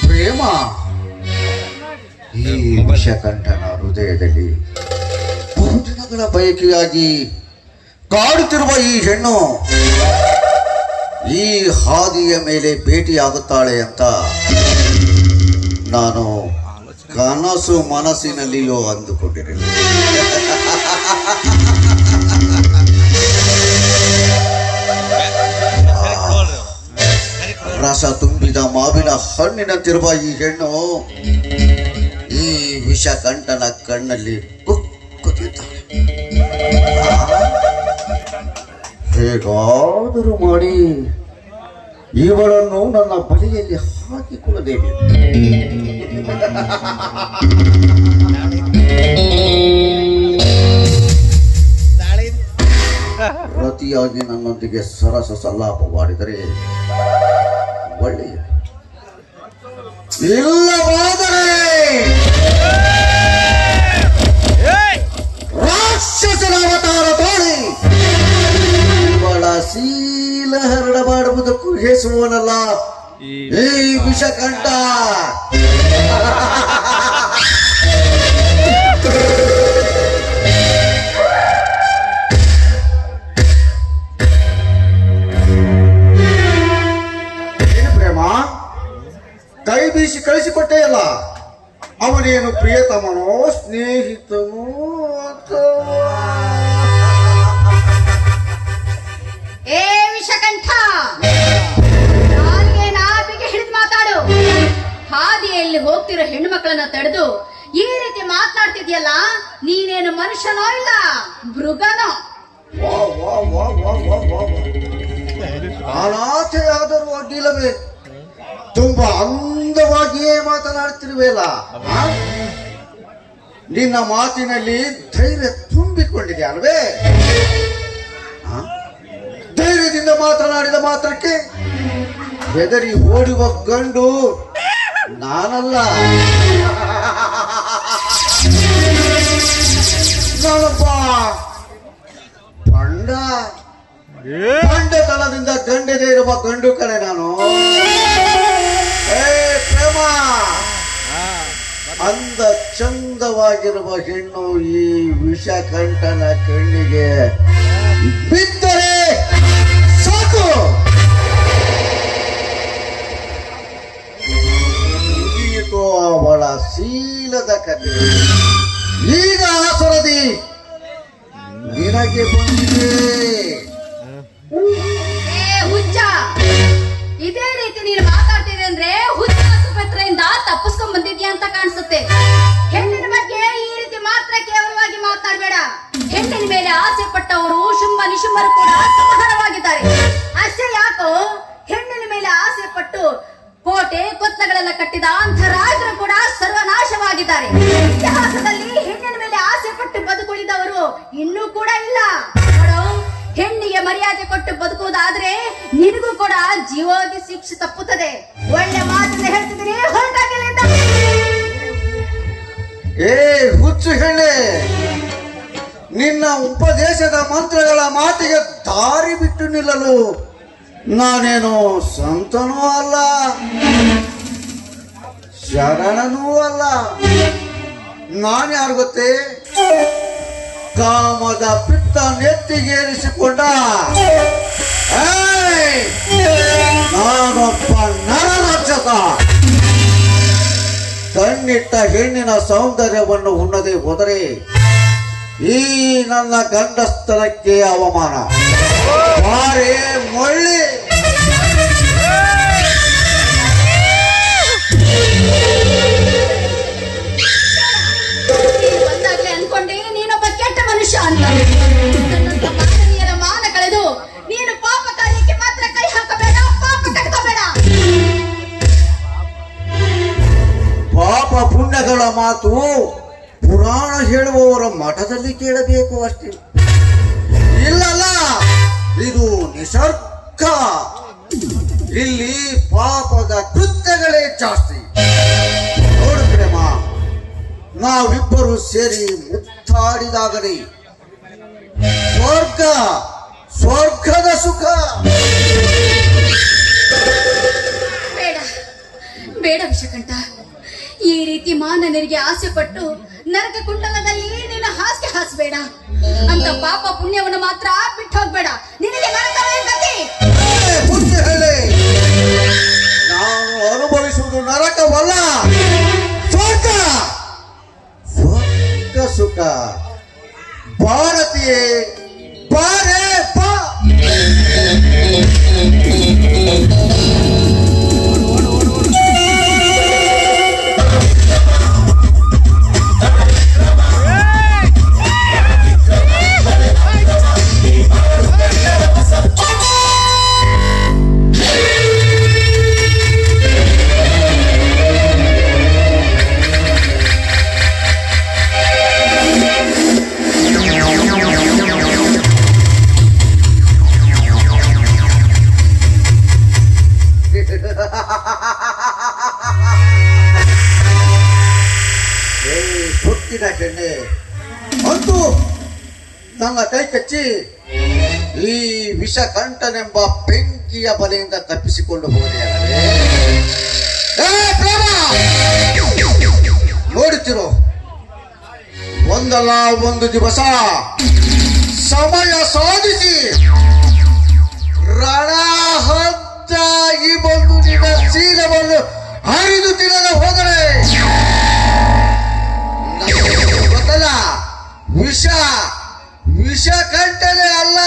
ಪ್ರೇಮ ಈ ವಿಷಕಂಠನ ಹೃದಯದಲ್ಲಿ ಬಹುದಿನಗಳ ಬಯಕೆಯಾಗಿ ಕಾಡುತ್ತಿರುವ ಈ ಹೆಣ್ಣು ಈ ಹಾದಿಯ ಮೇಲೆ ಭೇಟಿಯಾಗುತ್ತಾಳೆ ಅಂತ ನಾನು ಕನಸು ಮನಸ್ಸಿನಲ್ಲಿಯೋ ಅಂದುಕೊಂಡಿರಲಿಲ್ಲ. ರಸ ತುಂಬಿದ ಮಾವಿನ ಹಣ್ಣಿನಂತಿರುವ ಈ ಹೆಣ್ಣು ಈ ವಿಷಕಂಠನ ಕಣ್ಣಲ್ಲಿ ಕುಕ್ಕುತ್ತಿದ್ದಾಳೆ. ಹೇಗಾದರೂ ಮಾಡಿ ಇವಳನ್ನು ನನ್ನ ಬಳಿಯಲ್ಲಿ ಹಾಕಿಕೊಳ್ಳಬೇಕು. ಪ್ರತಿಯಾಗಿ ನನ್ನೊಂದಿಗೆ ಸರಸ ಸಲ್ಲಾಪ ಮಾಡಿದರೆ ಒಳ್ಳೆಯ, ಇಲ್ಲವಾದರೆ ರಾಕ್ಷಸನ ಅವತಾರ ತೋಳಿ ಇವಳ ಶೀಲ ಹರಡ ಮಾಡುವುದಕ್ಕೂ ಹೆಸುವನಲ್ಲ ಈ ವಿಷಕಂಠ. ಕೈ ಬೀಸಿ ಕಳಿಸಿಕೊಟ್ಟೇ ಅಲ್ಲ, ಅವನೇನು ಪ್ರಿಯತಮನೋ ಸ್ನೇಹಿತನೋ ಅಥವಾ ಏ ವಿಷಕಂಠ, ನಾಲ್ಗೆ ಹಿಡಿದು ಮಾತಾಡು. ಹಾದಿಯಲ್ಲಿ ಹೋಗ್ತಿರೋ ಹೆಣ್ಣು ಮಕ್ಕಳನ್ನ ತಡೆದು ಈ ರೀತಿ ಮಾತನಾಡ್ತಿದ್ಯಲ್ಲ, ನೀನೇನು ಮನುಷ್ಯನೋ ಇಲ್ಲ ಮೃಗನೋ? ಅನಾಥೆಯಾದರೂ ಅಡ್ಡಿಲ್ಲವೇ? ತುಂಬಾ ಅಂದವಾಗಿಯೇ ಮಾತನಾಡ್ತಿರುವೆಲ್ಲ. ನಿನ್ನ ಮಾತಿನಲ್ಲಿ ಧೈರ್ಯ ತುಂಬಿಕೊಂಡಿದೆ ಅಲ್ವೇ? ಧೈರ್ಯದಿಂದ ಮಾತನಾಡಿದ ಮಾತ್ರಕ್ಕೆ ಹೆದರಿ ಓಡುವ ಗಂಡು ನಾನಲ್ಲ. ನಾನೊಬ್ಬ ಬಂಡತನದಿಂದ ಗಂಡದೇ ಇರುವ ಗಂಡು ಕಣೆ ನಾನು. ಪ್ರೇಮ, ಅಂದ ಚಂದವಾಗಿರುವ ಹೆಣ್ಣು ಈ ವಿಷಕಂಠನ ಕಣ್ಣಿಗೆ ಬಿದ್ದರೆ ಸಾಕು, ಮುಗಿಯಿತು ಅವಳ ಶೀಲದ ಕಥೆ. ಈಗ ಆಸರದಿ ನಿನಗೆ ಬಂದಿದೆ. ಹುಚ್ಚ, ಇದೇ ರೀತಿ ನೀನು ಮಾತಾಡ್ತಿದೆ ಅಂದ್ರೆ ಹುಚ್ಚ ಆಸ್ಪತ್ರೆಯಿಂದ ತಪ್ಪಿಸ್ಕೊಂಡ್ ಬಂದಿದ್ಯಾ ಅಂತ ಕಾಣಿಸುತ್ತೆ. ಹೆಣ್ಣಿನ ಬಗ್ಗೆ ಈ ರೀತಿ ಮಾತ್ರ ಕೇವಲವಾಗಿ ಮಾತಾಡಬೇಡ. ಹೆಣ್ಣಿನ ಮೇಲೆ ಆಸೆ ಪಟ್ಟವರು ಶುಂಭ ನಿಶುಂಭರು ಕೂಡ ಸಂಹಾರವಾಗಿದ್ದಾರೆ. ಅಷ್ಟೇ ಯಾಕೋ, ಹೆಣ್ಣಿನ ಮೇಲೆ ಆಸೆ ಪಟ್ಟು ಕೋಟೆ ಕೊತ್ತಗಳೆಲ್ಲ ಕಟ್ಟಿದ ಅಂಥರಾಜರು ಕೂಡ ಸರ್ವನಾಶವಾಗಿದ್ದಾರೆ. ಇತಿಹಾಸದಲ್ಲಿ ಹೆಣ್ಣಿನ ಮೇಲೆ ಆಸೆ ಪಟ್ಟು ಬದುಕುಳಿದವರು ಇನ್ನೂ ಕೂಡ ಇಲ್ಲ. ಹೆಣ್ಣಿಗೆ ಮರ್ಯಾದೆ ಕೊಟ್ಟು ಬದುಕುವುದಾದ್ರೆ ನಿನಗೂ ಕೂಡ ಜೀವಾವಧಿ ಶಿಕ್ಷೆ ತಪ್ಪುತ್ತದೆ. ಒಳ್ಳೆ ಮಾತನ್ನ ಹೇಳ್ತಿದ್ದೀನಿ, ಹೊರಟಾಗಿಲ್ಲಿಂದ. ಏ ಹುಚ್ಚು ಹೆಣ್ಣೆ, ನಿನ್ನ ಉಪದೇಶದ ಮಂತ್ರಗಳ ಮಾತಿಗೆ ದಾರಿ ಬಿಟ್ಟು ನಿಲ್ಲಲು ನಾನೇನು ಸಂತನೂ ಅಲ್ಲ, ಶರಣನೂ ಅಲ್ಲ. ನಾನ್ಯಾರು ಗೊತ್ತೇ? ಕಾಮದ ಪಿತ್ತ ನೆತ್ತಿಗೇರಿಸಿಕೊಂಡ ನಾನೊಬ್ಬ ನರರಾಕ್ಷಸ. ಕಣ್ಣಿಟ್ಟ ಹೆಣ್ಣಿನ ಸೌಂದರ್ಯವನ್ನು ಉಣ್ಣದೆ ಹೋದರೆ ಈ ನನ್ನ ಗಂಡಸ್ತನಕ್ಕೆ ಅವಮಾನ. ಬಾರೇ ಮೊಳ್ಳಿ. ಬಂದಾಗ್ಲೇ ಅನ್ಕೊಂಡೆ ನೀನೊಬ್ಬ ಕೆಟ್ಟ ಮನುಷ್ಯ ಅಂತ. ನನ್ನಂತ ಮಾನವೀಯರ ಮಾನ ಕಳೆದು ನೀನು ಪಾಪ ಕಾರ್ಯಕ್ಕೆ ಮಾತ್ರ ಕೈ ಹಾಕಬೇಡ, ಪಾಪ ಕಟ್ಕೋಬೇಡ. ಪಾಪ ಪುಣ್ಯಗಳ ಮಾತು ಪುರಾಣ ಹೇಳುವವರ ಮಠದಲ್ಲಿ ಕೇಳಬೇಕು ಅಷ್ಟೇ. ಇಲ್ಲಲ್ಲ, ಇದು ನಿಸರ್ಗ. ಇಲ್ಲಿ ಪಾಪದ ಕೃತ್ಯಗಳೇ ಜಾಸ್ತಿ. ನೋಡು ಪ್ರೇಮ, ನಾವಿಬ್ಬರು ಸೇರಿ ಮುತ್ತಾಡಿದಾಗಲೇ ಸ್ವರ್ಗದ ಸುಖ. ಬೇಡ, ಯಜಮಾನನಿಗೆ ಆಸೆ ಪಟ್ಟು ನರಕ ಕುಂಡಲದಲ್ಲಿ ನಿನ್ನ ಹಾಸಿಗೆ ಹಾಸಬೇಡ. ಅಂತ ಪಾಪ ಪುಣ್ಯವನ್ನು ಮಾತ್ರ ಬಿಟ್ಟು ಹೋಗ್ಬೇಡ. ನಿನಗೆ ನರಕವೇ ಗತಿ. ಬುದ್ಧಿ ಹೇಳಿ, ನಾನು ಅನುಭವಿಸುವುದು ನರಕವಲ್ಲ, ಸ್ವರ್ಗ. ಸ್ವರ್ಗ ಸುಖ. ಭಾರತೀಯೇ ಬಾರೇ ಬಾ. ಸೊಕ್ಕಿನ ಕೆನ್ನೆ ಅಂತೂ ನನ್ನ ಕೈ ಕಚ್ಚಿ ಈ ವಿಷಕಂಠನೆಂಬ ಬೆಂಕಿಯ ಬಲೆಯಿಂದ ತಪ್ಪಿಸಿಕೊಂಡು ಹೋದೆ. ನೋಡುತ್ತಿರೋ, ಒಂದಲ್ಲ ಒಂದು ದಿವಸ ಸಮಯ ಸಾಧಿಸಿ ರಣಹದ್ದಾಗಿ ಬಂದು ನಿನ್ನ ಶೀಲವನ್ನು ಹರಿದು ತಿನ್ನಲು ಹೋದರೆ ಗೊತ್ತಲ್ಲ, ವಿಷ ಕಂಠನೆ ಅಲ್ಲ.